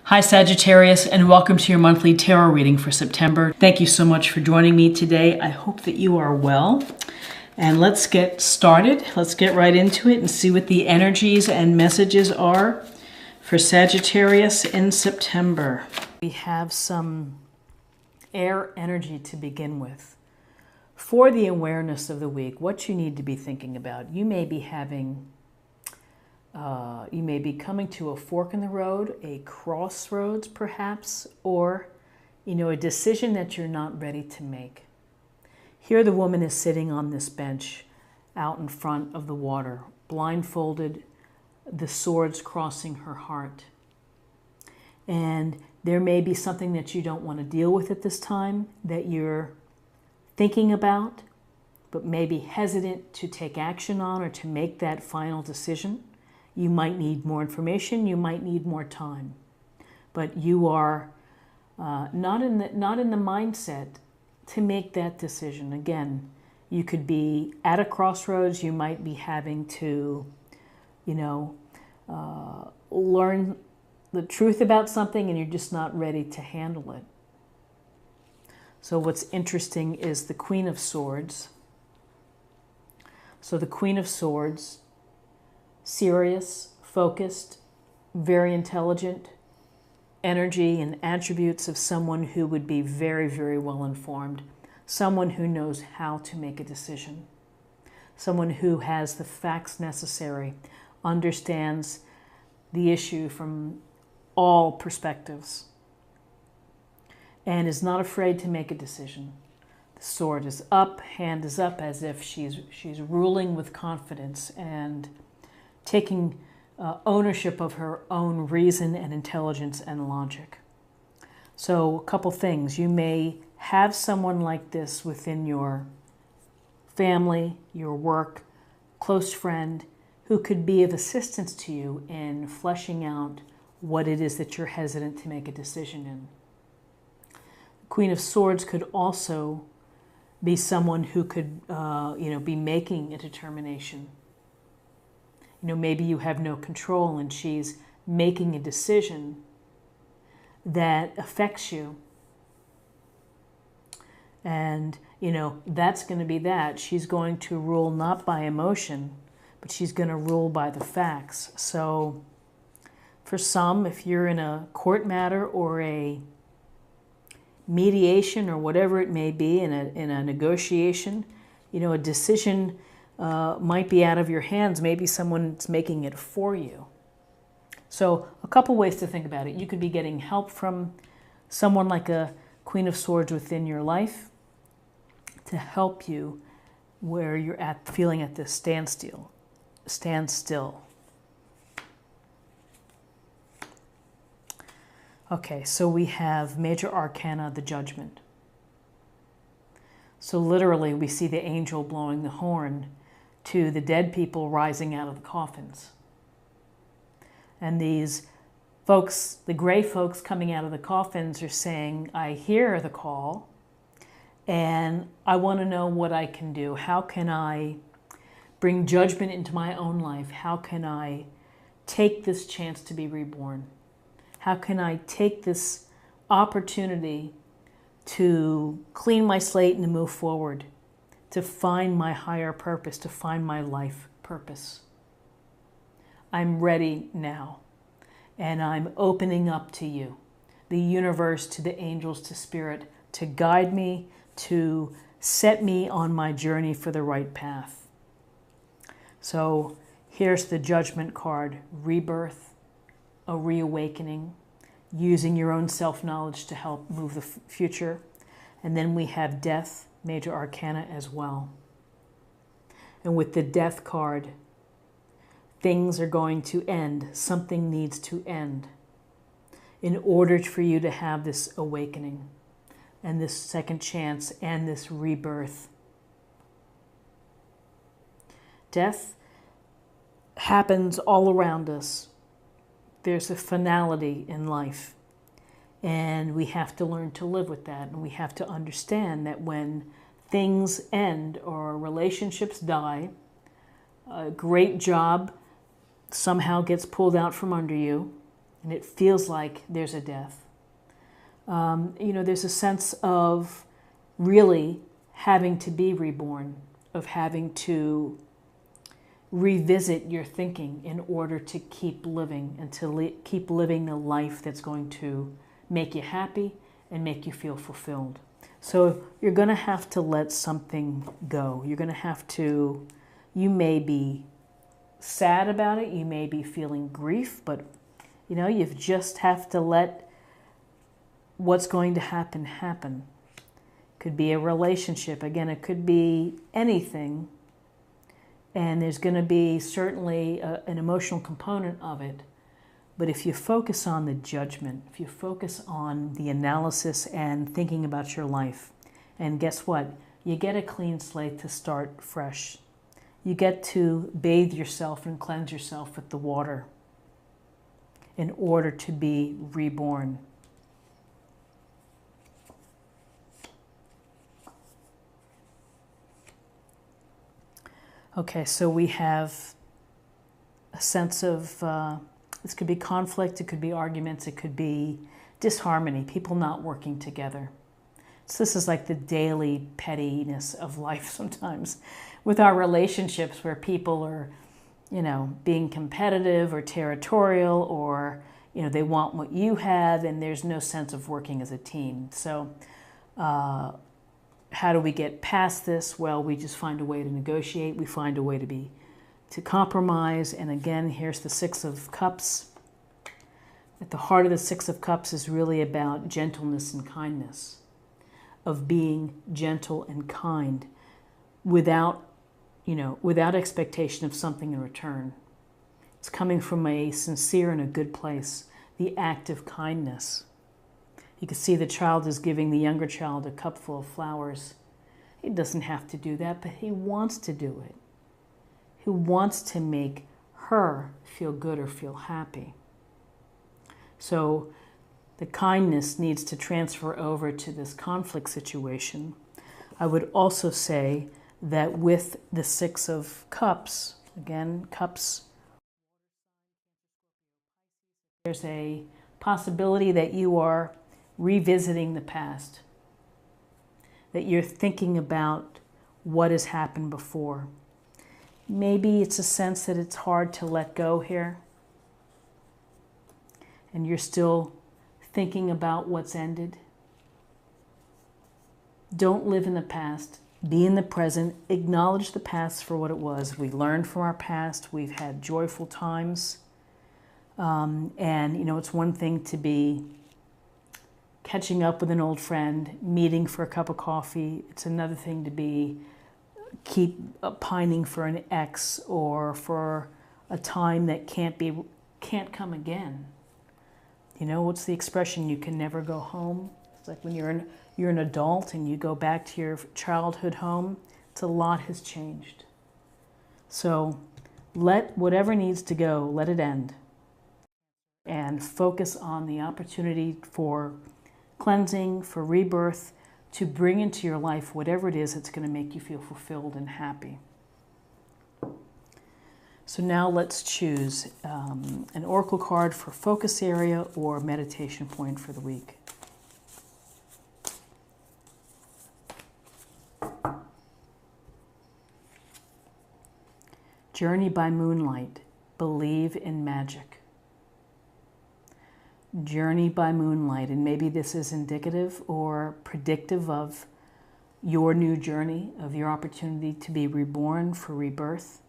Hi Sagittarius, and welcome to your monthly tarot reading for September. Thank you so much for joining me today. I hope that you are well. And let's get started. Let's get right into it and see what the energies and messages are for Sagittarius in September. We have some air energy to begin with. For the awareness of the week, what you need to be thinking about. You may be having you may be coming to a fork in the road, a crossroads perhaps, or a decision that you're not ready to make. Here the woman is sitting on this bench out in front of the water, blindfolded, the swords crossing her heart. And there may be something that you don't want to deal with at this time, that you're thinking about, but maybe hesitant to take action on or to make that final decision. You might need more information, you might need more time, but you are not in the mindset to make that decision. Again, you could be at a crossroads, you might be having to, learn the truth about something and you're just not ready to handle it. So what's interesting is the Queen of Swords. So the Queen of Swords, serious, focused, very intelligent, energy and attributes of someone who would be very, very well informed, someone who knows how to make a decision, someone who has the facts necessary, understands the issue from all perspectives, and is not afraid to make a decision. The sword is up, hand is up, as if she's ruling with confidence and taking ownership of her own reason and intelligence and logic. So a couple things. You may have someone like this within your family, your work, close friend, who could be of assistance to you in fleshing out what it is that you're hesitant to make a decision in. The Queen of Swords could also be someone who could be making a determination. Maybe you have no control and she's making a decision that affects you. And, that's going to be that. She's going to rule not by emotion, but she's going to rule by the facts. So for some, if you're in a court matter or a mediation or whatever it may be, in a negotiation, a decision might be out of your hands. Maybe someone's making it for you. So a couple ways to think about it. You could be getting help from someone like a Queen of Swords within your life to help you where you're at, feeling at this standstill. Okay, so we have Major Arcana, the Judgment. So literally we see the angel blowing the horn to the dead people rising out of the coffins. And these folks, the gray folks coming out of the coffins, are saying, I hear the call and I want to know what I can do. How can I bring judgment into my own life? How can I take this chance to be reborn? How can I take this opportunity to clean my slate and to move forward, to find my higher purpose, to find my life purpose? I'm ready now, and I'm opening up to you, the universe, to the angels, to spirit, to guide me, to set me on my journey for the right path. So here's the Judgment card: rebirth, a reawakening, using your own self-knowledge to help move the future. And then we have Death, Major Arcana as well. And with the Death card, things are going to end. Something needs to end in order for you to have this awakening and this second chance and this rebirth. Death happens all around us. There's a finality in life, and we have to learn to live with that, and we have to understand that when things end or relationships die, a great job somehow gets pulled out from under you, and it feels like there's a death. There's a sense of really having to be reborn, of having to revisit your thinking in order to keep living and to keep living the life that's going to make you happy and make you feel fulfilled. So you're going to have to let something go. You're going to have to, you may be sad about it, you may be feeling grief, but you just have to let what's going to happen happen. Could be a relationship. Again, it could be anything. And there's going to be certainly an emotional component of it. But if you focus on the judgment, if you focus on the analysis and thinking about your life, and guess what? You get a clean slate to start fresh. You get to bathe yourself and cleanse yourself with the water in order to be reborn. Okay, so we have a sense of, this could be conflict, it could be arguments, it could be disharmony, people not working together. So this is like the daily pettiness of life sometimes with our relationships, where people are, being competitive or territorial, or, they want what you have, and there's no sense of working as a team. So how do we get past this? Well, we just find a way to negotiate. We find a way to compromise. And again, here's the Six of Cups. At the heart of the Six of Cups is really about gentleness and kindness, of being gentle and kind without expectation of something in return. It's coming from a sincere and a good place, the act of kindness. You can see the child is giving the younger child a cup full of flowers. He doesn't have to do that, but he wants to do it. He wants to make her feel good or feel happy. So the kindness needs to transfer over to this conflict situation. I would also say that with the Six of Cups, again, cups, there's a possibility that you are revisiting the past, that you're thinking about what has happened before. Maybe it's a sense that it's hard to let go here, and you're still thinking about what's ended. Don't live in the past. Be in the present. Acknowledge the past for what it was. We learned from our past. We've had joyful times. And, it's one thing to be catching up with an old friend, meeting for a cup of coffee. It's another thing to keep pining for an ex, or for a time that can't come again. What's the expression? You can never go home. It's like when you're an adult and you go back to your childhood home. It's a lot has changed. So let whatever needs to go, let it end. And focus on the opportunity for cleansing, for rebirth, to bring into your life whatever it is that's going to make you feel fulfilled and happy. So now let's choose an oracle card for focus area or meditation point for the week. Journey by moonlight. Believe in magic. Journey by moonlight, and maybe this is indicative or predictive of your new journey, of your opportunity to be reborn, for rebirth,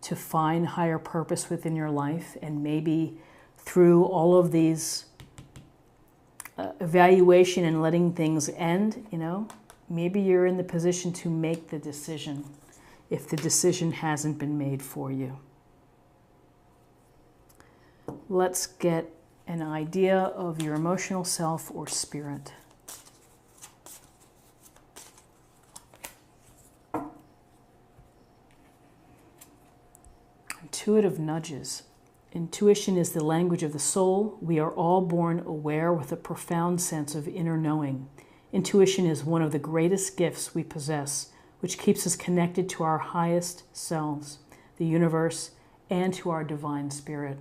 to find higher purpose within your life. And maybe through all of these evaluation and letting things end, maybe you're in the position to make the decision if the decision hasn't been made for you. Let's get an idea of your emotional self or spirit. Intuitive nudges. Intuition is the language of the soul. We are all born aware with a profound sense of inner knowing. Intuition is one of the greatest gifts we possess, which keeps us connected to our highest selves, the universe, and to our divine spirit.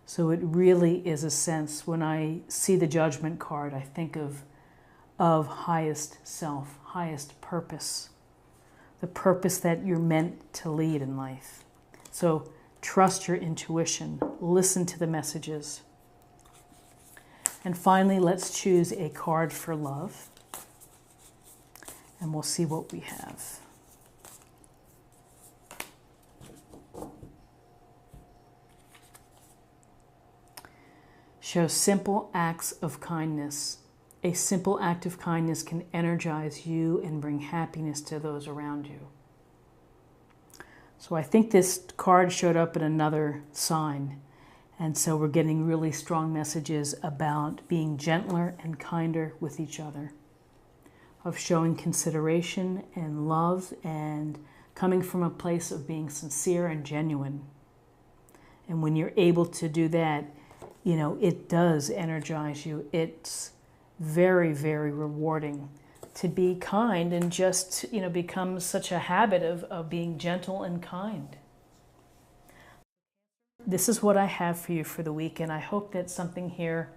So it really is a sense, when I see the Judgment card, I think of highest self, highest purpose, the purpose that you're meant to lead in life. So trust your intuition, listen to the messages. And finally, let's choose a card for love, and we'll see what we have. Show simple acts of kindness. A simple act of kindness can energize you and bring happiness to those around you. So I think this card showed up in another sign. And so we're getting really strong messages about being gentler and kinder with each other, of showing consideration and love and coming from a place of being sincere and genuine. And when you're able to do that, you know, it does energize you. It's very, very rewarding to be kind and just, you know, become such a habit of being gentle and kind. This is what I have for you for the week, and I hope that something here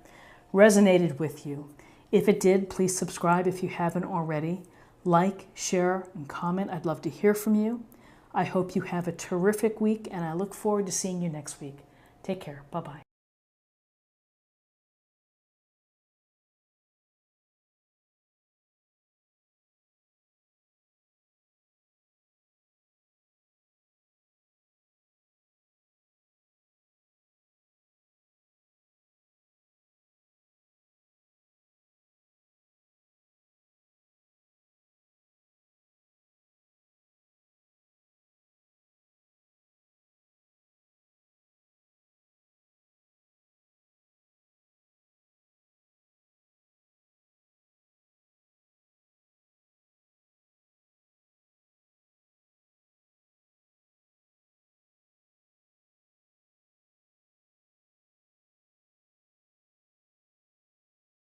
resonated with you. If it did, please subscribe if you haven't already. Like, share, and comment. I'd love to hear from you. I hope you have a terrific week, and I look forward to seeing you next week. Take care. Bye-bye.